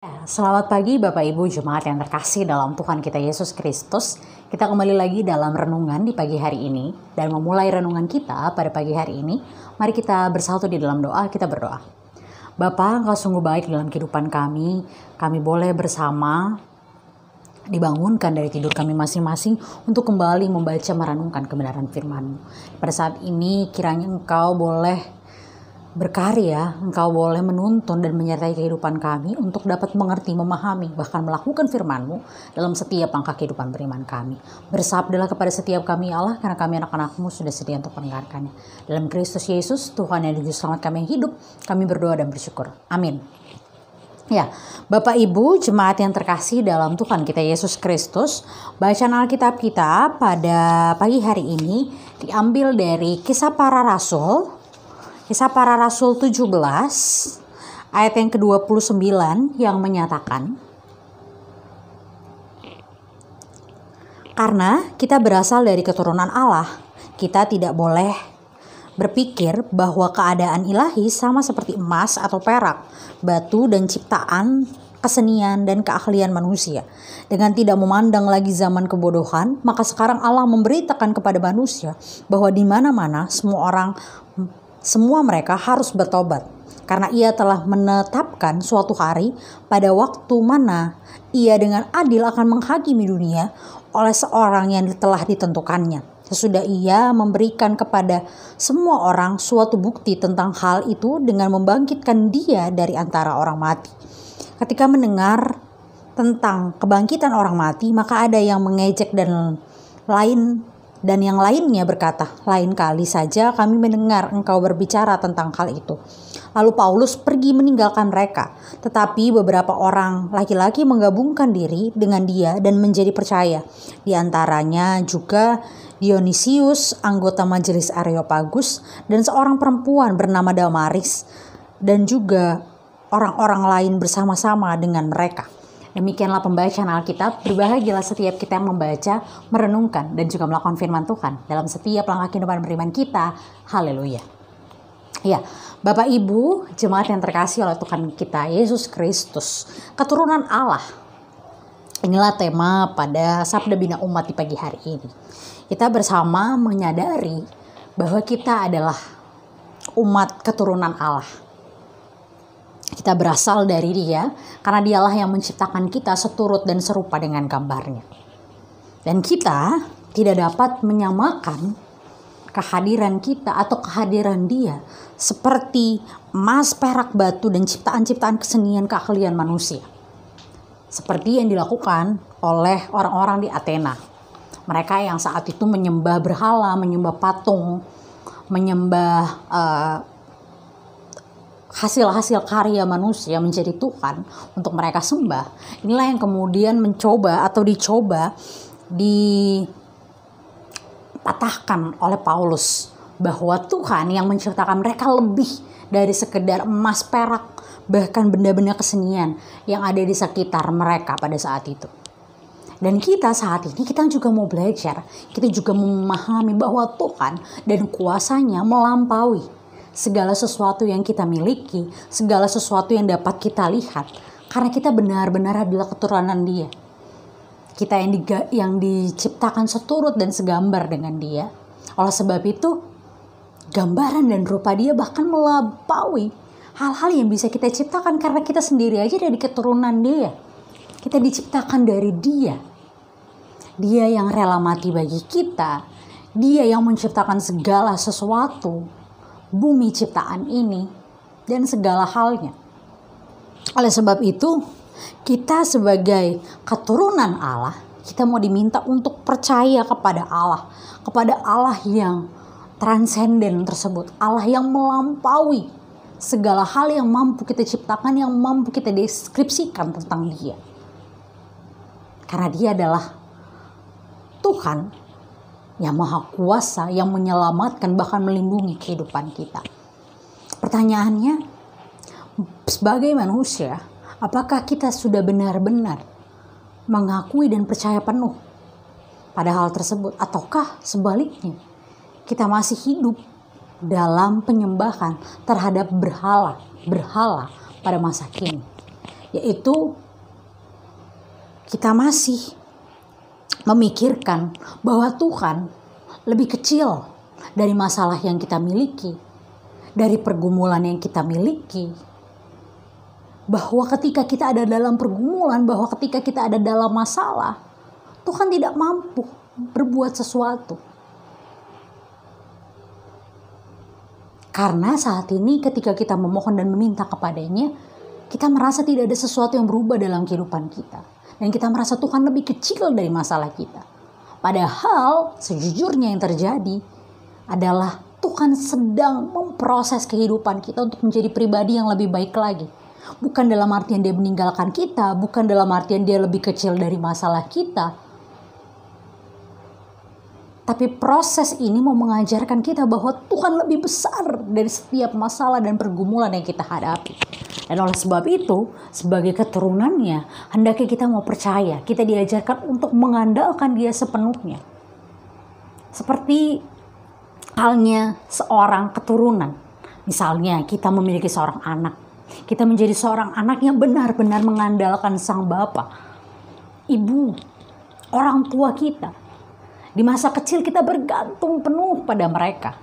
Selamat pagi Bapak Ibu Jemaat yang terkasih dalam Tuhan kita Yesus Kristus. Kita kembali lagi dalam renungan di pagi hari ini. Dan memulai renungan kita pada pagi hari ini, mari kita bersatu di dalam doa, kita berdoa. Bapa, Engkau sungguh baik dalam kehidupan kami. Kami boleh bersama dibangunkan dari tidur kami masing-masing untuk kembali membaca merenungkan kebenaran firman-Mu. Pada saat ini kiranya Engkau boleh berkarya, Engkau boleh menuntun dan menyertai kehidupan kami untuk dapat mengerti, memahami, bahkan melakukan firman-Mu dalam setiap langkah kehidupan beriman kami. Bersabdalah kepada setiap kami Allah, karena kami anak-anak-Mu sudah sedia untuk mendengarkannya. Dalam Kristus Yesus, Tuhan yang Juru Selamat kami yang hidup, kami berdoa dan bersyukur. Amin. Ya, Bapak Ibu Jemaat yang terkasih dalam Tuhan kita Yesus Kristus, bacaan Alkitab kita pada pagi hari ini diambil dari Kisah Para Rasul, Kisah Para Rasul 17 ayat yang ke-29 yang menyatakan, karena kita berasal dari keturunan Allah, kita tidak boleh berpikir bahwa keadaan ilahi sama seperti emas atau perak, batu dan ciptaan, kesenian dan keahlian manusia. Dengan tidak memandang lagi zaman kebodohan, maka sekarang Allah memberitakan kepada manusia bahwa di mana-mana semua mereka harus bertobat, karena Ia telah menetapkan suatu hari pada waktu mana Ia dengan adil akan menghakimi dunia oleh seorang yang telah ditentukannya. Sesudah Ia memberikan kepada semua orang suatu bukti tentang hal itu dengan membangkitkan Dia dari antara orang mati. Ketika mendengar tentang kebangkitan orang mati, maka ada yang mengejek dan yang lainnya berkata, lain kali saja kami mendengar engkau berbicara tentang hal itu. Lalu Paulus pergi meninggalkan mereka. Tetapi beberapa orang laki-laki menggabungkan diri dengan dia dan menjadi percaya. Di antaranya juga Dionisius, anggota majelis Areopagus, dan seorang perempuan bernama Damaris, dan juga orang-orang lain bersama-sama dengan mereka. Demikianlah pembacaan Alkitab. Berbahagialah setiap kita yang membaca, merenungkan, dan juga melakukan firman Tuhan dalam setiap langkah kehidupan beriman kita. Haleluya. Ya, Bapak Ibu Jemaat yang terkasih oleh Tuhan kita Yesus Kristus, keturunan Allah. Inilah tema pada Sabda Bina Umat di pagi hari ini. Kita bersama menyadari bahwa kita adalah umat keturunan Allah. Kita berasal dari Dia, karena Dialah yang menciptakan kita seturut dan serupa dengan gambarnya. Dan kita tidak dapat menyamakan kehadiran kita atau kehadiran Dia seperti emas, perak, batu, dan ciptaan-ciptaan kesenian keahlian manusia. Seperti yang dilakukan oleh orang-orang di Athena. Mereka yang saat itu menyembah berhala, menyembah patung, menyembah hasil-hasil karya manusia menjadi Tuhan untuk mereka sembah. Inilah yang kemudian dicoba dipatahkan oleh Paulus, bahwa Tuhan yang menciptakan mereka lebih dari sekedar emas, perak, bahkan benda-benda kesenian yang ada di sekitar mereka pada saat itu. Dan kita saat ini, kita juga mau belajar, kita juga memahami bahwa Tuhan dan kuasanya melampaui segala sesuatu yang kita miliki, segala sesuatu yang dapat kita lihat, karena kita benar-benar adalah keturunan Dia. Kita yang diciptakan seturut dan segambar dengan Dia. Oleh sebab itu, gambaran dan rupa Dia bahkan melampaui hal-hal yang bisa kita ciptakan, karena kita sendiri aja dari keturunan Dia. Kita diciptakan dari Dia. Dia yang rela mati bagi kita. Dia yang menciptakan segala sesuatu, bumi ciptaan ini, dan segala halnya. Oleh sebab itu, kita sebagai keturunan Allah, kita mau diminta untuk percaya kepada Allah yang transenden tersebut, Allah yang melampaui segala hal yang mampu kita ciptakan, yang mampu kita deskripsikan tentang Dia. Karena Dia adalah Tuhan yang maha kuasa, yang menyelamatkan, bahkan melindungi kehidupan kita. Pertanyaannya, sebagai manusia, apakah kita sudah benar-benar mengakui dan percaya penuh pada hal tersebut? Ataukah sebaliknya, kita masih hidup dalam penyembahan terhadap berhala pada masa kini? yaitu kita masih memikirkan bahwa Tuhan lebih kecil dari masalah yang kita miliki, dari pergumulan yang kita miliki. Bahwa ketika kita ada dalam pergumulan, bahwa ketika kita ada dalam masalah, Tuhan tidak mampu berbuat sesuatu. Karena saat ini ketika kita memohon dan meminta kepadanya, kita merasa tidak ada sesuatu yang berubah dalam kehidupan kita. Dan kita merasa Tuhan lebih kecil dari masalah kita. Padahal sejujurnya yang terjadi adalah Tuhan sedang memproses kehidupan kita untuk menjadi pribadi yang lebih baik lagi. Bukan dalam artian dia meninggalkan kita, bukan dalam artian dia lebih kecil dari masalah kita. Tapi proses ini mau mengajarkan kita bahwa Tuhan lebih besar dari setiap masalah dan pergumulan yang kita hadapi. Dan oleh sebab itu, sebagai keturunannya, hendaknya kita mau percaya, kita diajarkan untuk mengandalkan Dia sepenuhnya. Seperti halnya seorang keturunan. Misalnya kita memiliki seorang anak. Kita menjadi seorang anak yang benar-benar mengandalkan sang bapa, ibu, orang tua kita. Di masa kecil kita bergantung penuh pada mereka.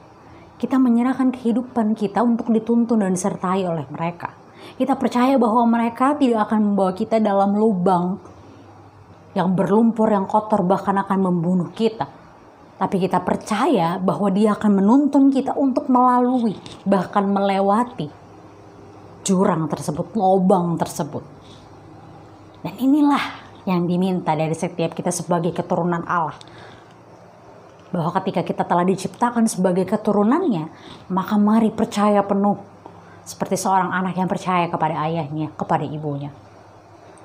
Kita menyerahkan kehidupan kita untuk dituntun dan disertai oleh mereka. Kita percaya bahwa mereka tidak akan membawa kita dalam lubang yang berlumpur, yang kotor, bahkan akan membunuh kita. Tapi kita percaya bahwa Dia akan menuntun kita untuk melalui, bahkan melewati jurang tersebut, lubang tersebut. Dan inilah yang diminta dari setiap kita sebagai keturunan Allah. Bahwa ketika kita telah diciptakan sebagai keturunannya, maka mari percaya penuh. Seperti seorang anak yang percaya kepada ayahnya, kepada ibunya.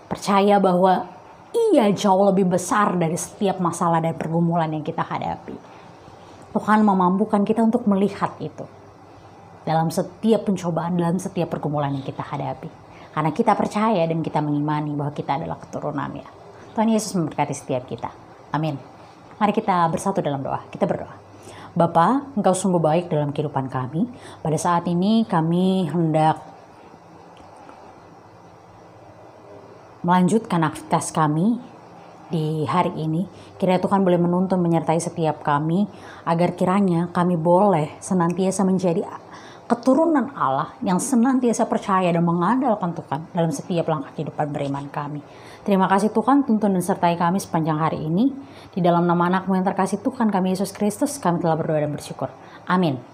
Percaya bahwa Ia jauh lebih besar dari setiap masalah dan pergumulan yang kita hadapi. Tuhan memampukan kita untuk melihat itu. Dalam setiap pencobaan, dalam setiap pergumulan yang kita hadapi. Karena kita percaya dan kita mengimani bahwa kita adalah keturunannya. Tuhan Yesus memberkati setiap kita. Amin. Mari kita bersatu dalam doa. Kita berdoa. Bapa, Engkau sungguh baik dalam kehidupan kami. Pada saat ini kami hendak melanjutkan aktivitas kami di hari ini. Kiranya Tuhan boleh menuntun menyertai setiap kami. Agar kiranya kami boleh senantiasa menjadi keturunan Allah yang senantiasa percaya dan mengandalkan Tuhan dalam setiap langkah kehidupan beriman kami. Terima kasih Tuhan, tuntun dan sertai kami sepanjang hari ini. Di dalam nama anak-Mu yang terkasih Tuhan kami Yesus Kristus, kami telah berdoa dan bersyukur. Amin.